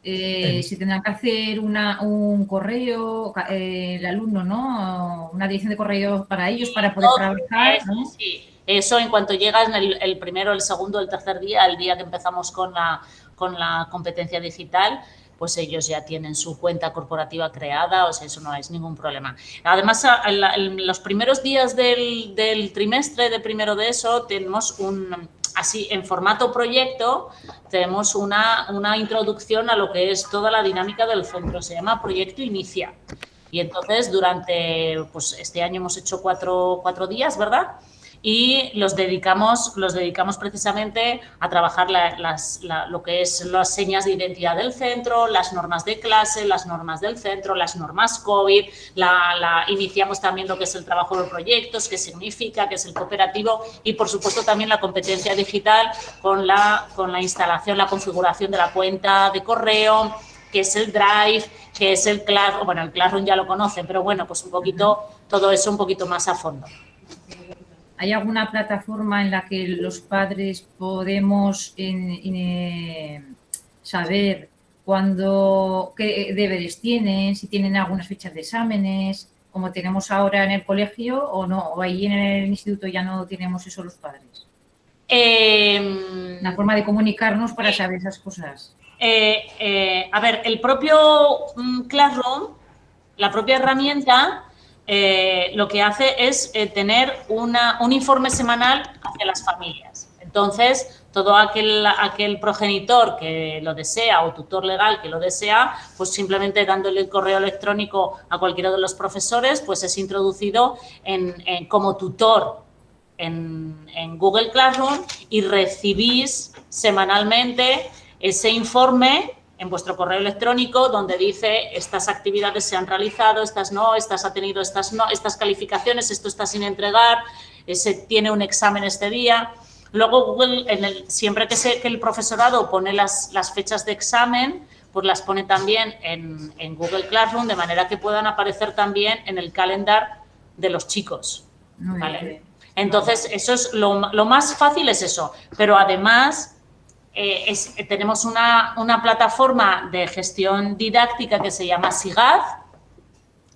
Si tendrán que hacer un correo, el alumno, ¿no? Una dirección de correo para ellos, para poder trabajar, ¿no? Sí, eso en cuanto llegas el primero, el segundo, el tercer día, el día que empezamos con la competencia digital, pues ellos ya tienen su cuenta corporativa creada, o sea, eso no es ningún problema. Además, en los primeros días del trimestre de primero de eso, tenemos así, en formato proyecto, tenemos una introducción a lo que es toda la dinámica del centro, se llama Proyecto Inicia. Y entonces, durante, pues este año hemos hecho cuatro días, ¿verdad? Y los dedicamos precisamente a trabajar lo que es las señas de identidad del centro, las normas de clase, las normas del centro, las normas COVID, iniciamos también lo que es el trabajo de proyectos, qué significa, qué es el cooperativo y, por supuesto, también la competencia digital con la instalación, la configuración de la cuenta de correo, que es el Drive, que es el Classroom. Bueno, el Classroom ya lo conocen, pero bueno, pues un poquito, todo eso un poquito más a fondo. ¿Hay alguna plataforma en la que los padres podemos saber qué deberes tienen, si tienen algunas fechas de exámenes, como tenemos ahora en el colegio o no? ¿O ahí en el instituto ya no tenemos eso los padres? Una forma de comunicarnos para saber esas cosas. A ver, el propio Classroom, la propia herramienta, lo que hace es tener un informe semanal hacia las familias. Entonces, todo aquel progenitor que lo desea o tutor legal que lo desea, pues simplemente dándole el correo electrónico a cualquiera de los profesores, pues es introducido como tutor en Google Classroom y recibís semanalmente ese informe en vuestro correo electrónico donde dice estas actividades se han realizado, estas no, estas ha tenido, estas no, estas calificaciones, esto está sin entregar, se tiene un examen este día. Luego Google, siempre que el profesorado pone las fechas de examen, pues las pone también en Google Classroom de manera que puedan aparecer también en el calendar de los chicos. ¿Vale? Entonces, eso es lo más fácil es eso, pero además tenemos una plataforma de gestión didáctica que se llama SIGAD,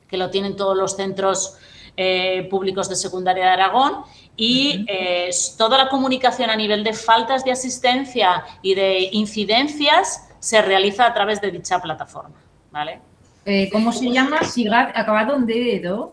que lo tienen todos los centros públicos de secundaria de Aragón y toda la comunicación a nivel de faltas de asistencia y de incidencias se realiza a través de dicha plataforma, ¿vale? ¿Cómo se llama? ¿SIGAD acabado en dedo?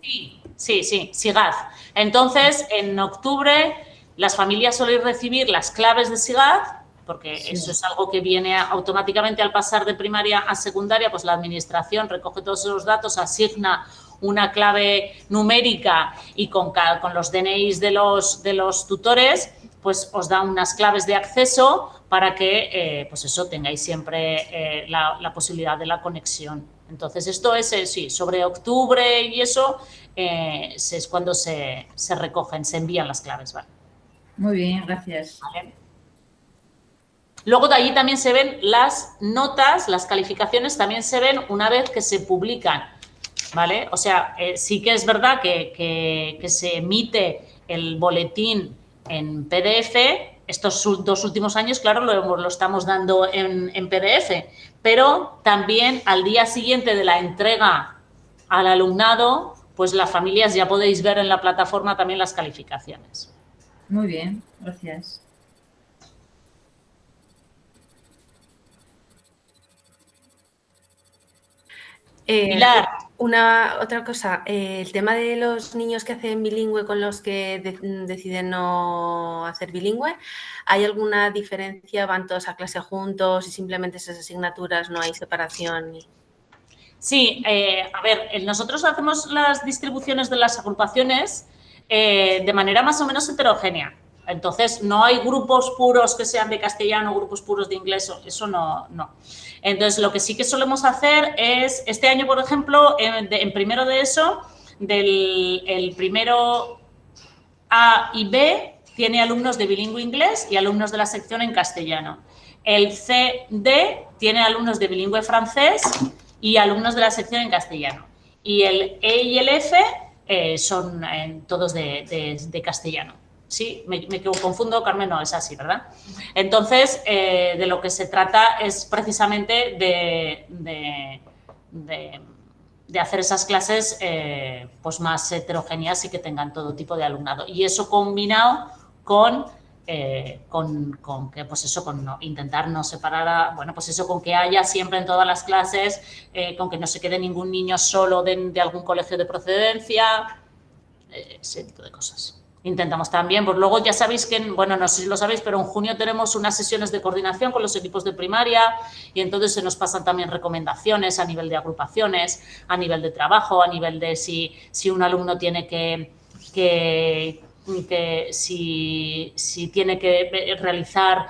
Sí, SIGAD. Entonces, en octubre, las familias suelen recibir las claves de SIGAD, porque eso es algo que viene automáticamente al pasar de primaria a secundaria, pues la administración recoge todos esos datos, asigna una clave numérica y con los DNIs de los tutores, pues os da unas claves de acceso para que, pues eso, tengáis siempre la posibilidad de la conexión. Entonces, esto es, sí, sobre octubre y eso es cuando se recogen, se envían las claves, ¿vale? Muy bien, gracias. ¿Vale? Luego de allí también se ven las notas, las calificaciones también se ven una vez que se publican, ¿vale? O sea, sí que es verdad que se emite el boletín en PDF. Estos 2 últimos años, claro, lo estamos dando en PDF, pero también al día siguiente de la entrega al alumnado, pues las familias ya podéis ver en la plataforma también las calificaciones. Muy bien, gracias. Pilar. Otra cosa, el tema de los niños que hacen bilingüe con los que deciden no hacer bilingüe, ¿hay alguna diferencia? ¿Van todos a clase juntos y simplemente esas asignaturas no hay separación? Sí, a ver, nosotros hacemos las distribuciones de las agrupaciones de manera más o menos heterogénea. Entonces, no hay grupos puros que sean de castellano, grupos puros de inglés, eso no. Entonces, lo que sí que solemos hacer es, este año, por ejemplo, en primero de eso, el primero A y B tiene alumnos de bilingüe inglés y alumnos de la sección en castellano. El C-D tiene alumnos de bilingüe francés y alumnos de la sección en castellano. Y el E y el F son todos de castellano. Sí, me confundo, Carmen, no, es así, ¿verdad? Entonces, de lo que se trata es precisamente de hacer esas clases pues más heterogéneas y que tengan todo tipo de alumnado. Y eso combinado con que, pues eso, con intentar no separar, bueno, pues eso, con que haya siempre en todas las clases, con que no se quede ningún niño solo de algún colegio de procedencia, ese tipo de cosas. Intentamos también, pues luego ya sabéis que, bueno, no sé si lo sabéis, pero en junio tenemos unas sesiones de coordinación con los equipos de primaria y entonces se nos pasan también recomendaciones a nivel de agrupaciones, a nivel de trabajo, a nivel de si un alumno tiene si tiene que realizar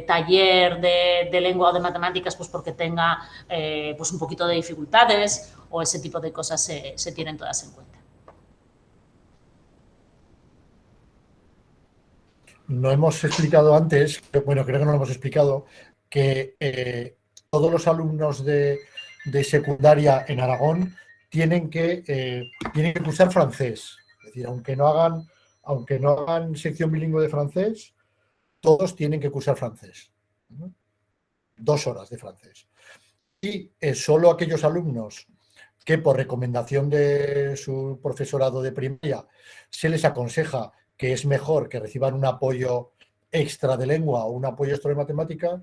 taller de lengua o de matemáticas, pues porque tenga pues un poquito de dificultades o ese tipo de cosas se tienen todas en cuenta. No hemos explicado antes, bueno, creo que no lo hemos explicado, que todos los alumnos de secundaria en Aragón tienen que cursar francés. Es decir, aunque no hagan sección bilingüe de francés, todos tienen que cursar francés. 2 horas de francés. Y solo aquellos alumnos que por recomendación de su profesorado de primaria se les aconseja que es mejor que reciban un apoyo extra de lengua o un apoyo extra de matemáticas,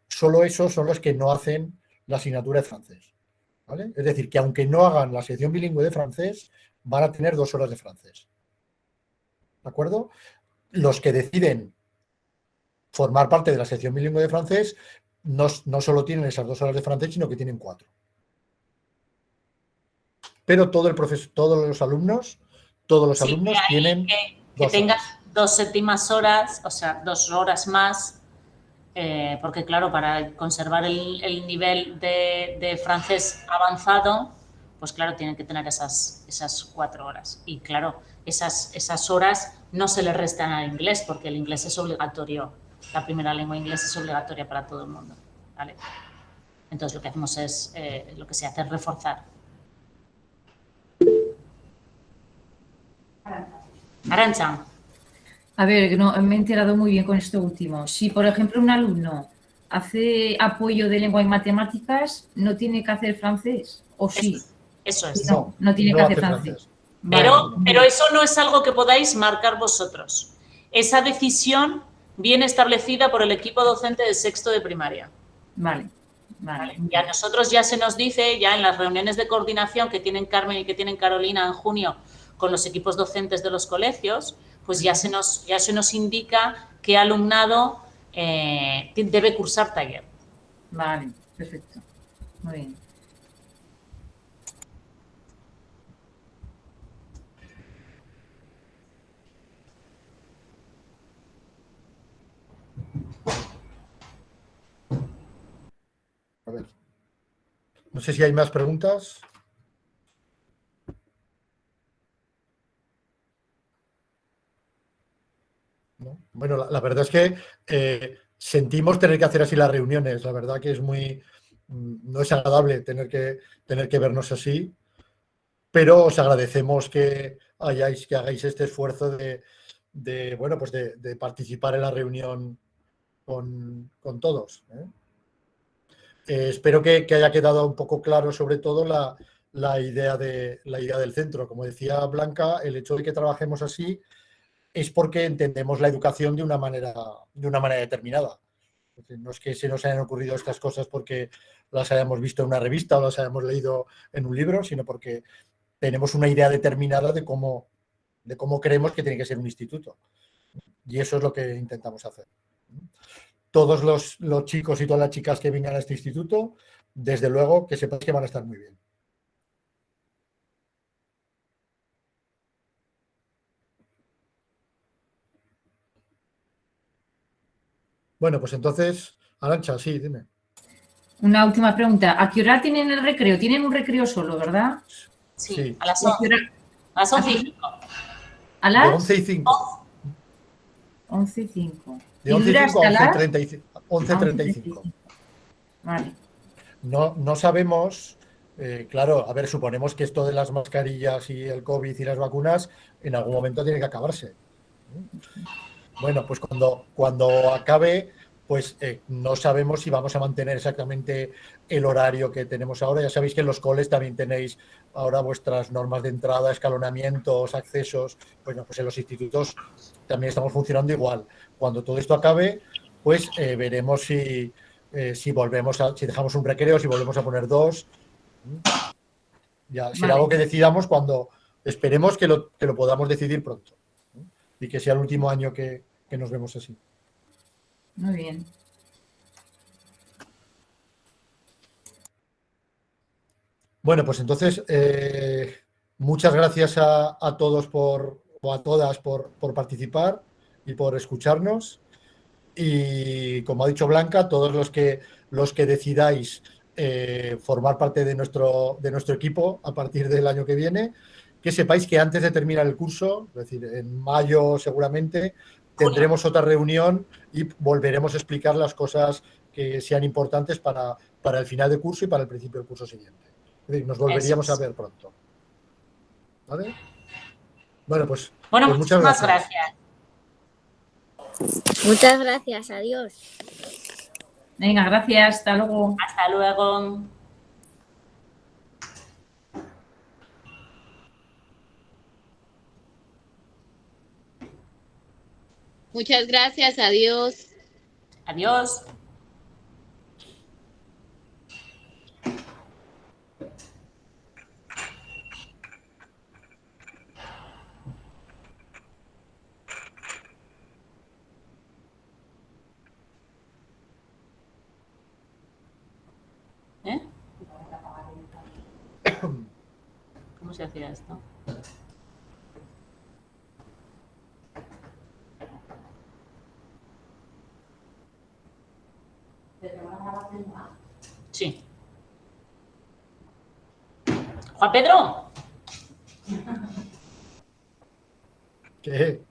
solo esos son los que no hacen la asignatura de francés. ¿Vale? Es decir, que aunque no hagan la sección bilingüe de francés, van a tener 2 horas de francés. ¿De acuerdo? Los que deciden formar parte de la sección bilingüe de francés no solo tienen esas 2 horas de francés, sino que tienen 4. Pero todos los alumnos tienen que tengas 2 séptimas horas, o sea, 2 horas más, porque claro, para conservar el nivel de francés avanzado, pues claro, tienen que tener esas 4 horas. Y claro, esas horas no se le restan al inglés, porque el inglés es obligatorio, la primera lengua inglés es obligatoria para todo el mundo, ¿vale? Entonces lo que hacemos es, lo que se hace es reforzar. Arantxa. A ver, no, me he enterado muy bien con esto último. Si, por ejemplo, un alumno hace apoyo de lengua y matemáticas, ¿no tiene que hacer francés? ¿O sí? Eso es. No tiene que hacer francés. Pero eso no es algo que podáis marcar vosotros. Esa decisión viene establecida por el equipo docente de sexto de primaria. Vale. Y a nosotros ya se nos dice, ya en las reuniones de coordinación que tienen Carmen y que tienen Carolina en junio con los equipos docentes de los colegios, pues ya se nos indica qué alumnado debe cursar taller. Vale, perfecto. Muy bien. A ver. No sé si hay más preguntas. ¿No? Bueno, la verdad es que sentimos tener que hacer así las reuniones. La verdad que no es agradable tener que vernos así, pero os agradecemos que hagáis este esfuerzo de participar en la reunión con todos. Espero que haya quedado un poco claro, sobre todo, la idea del centro. Como decía Blanca, el hecho de que trabajemos así es porque entendemos la educación de una manera determinada. No es que se nos hayan ocurrido estas cosas porque las hayamos visto en una revista o las hayamos leído en un libro, sino porque tenemos una idea determinada de cómo creemos que tiene que ser un instituto. Y eso es lo que intentamos hacer. Todos los chicos y todas las chicas que vengan a este instituto, desde luego que sepáis que van a estar muy bien. Bueno, pues entonces, Arantxa, sí, dime. Una última pregunta. ¿A qué hora tienen el recreo? Tienen un recreo solo, ¿verdad? Sí. A las 11. A las 11 y 5. ¿A las? De 11 y 5. 11 y 5. De 11 y 5 a 11:35. Vale. No sabemos, claro, a ver, suponemos que esto de las mascarillas y el COVID y las vacunas en algún momento tiene que acabarse. Bueno, pues cuando acabe, pues no sabemos si vamos a mantener exactamente el horario que tenemos ahora. Ya sabéis que en los coles también tenéis ahora vuestras normas de entrada, escalonamientos, accesos. Bueno, pues en los institutos también estamos funcionando igual. Cuando todo esto acabe, pues veremos si volvemos si dejamos un recreo, si volvemos a poner 2. Ya será algo que decidamos cuando esperemos que lo podamos decidir pronto, ¿no? Y que sea el último año que nos vemos así. Muy bien. Bueno, pues entonces, muchas gracias a todos o a todas por participar y por escucharnos. Y como ha dicho Blanca, todos los que decidáis formar parte de nuestro equipo a partir del año que viene, que sepáis que antes de terminar el curso, es decir, en mayo seguramente, tendremos otra reunión y volveremos a explicar las cosas que sean importantes para el final de curso y para el principio del curso siguiente. Es decir, nos volveríamos a ver pronto. ¿Vale? Bueno, pues muchas gracias. Muchas gracias, adiós. Venga, gracias, hasta luego. Hasta luego. Muchas gracias, adiós. Adiós. ¿Cómo se hacía esto? Sí. Juan Pedro. ¿Qué?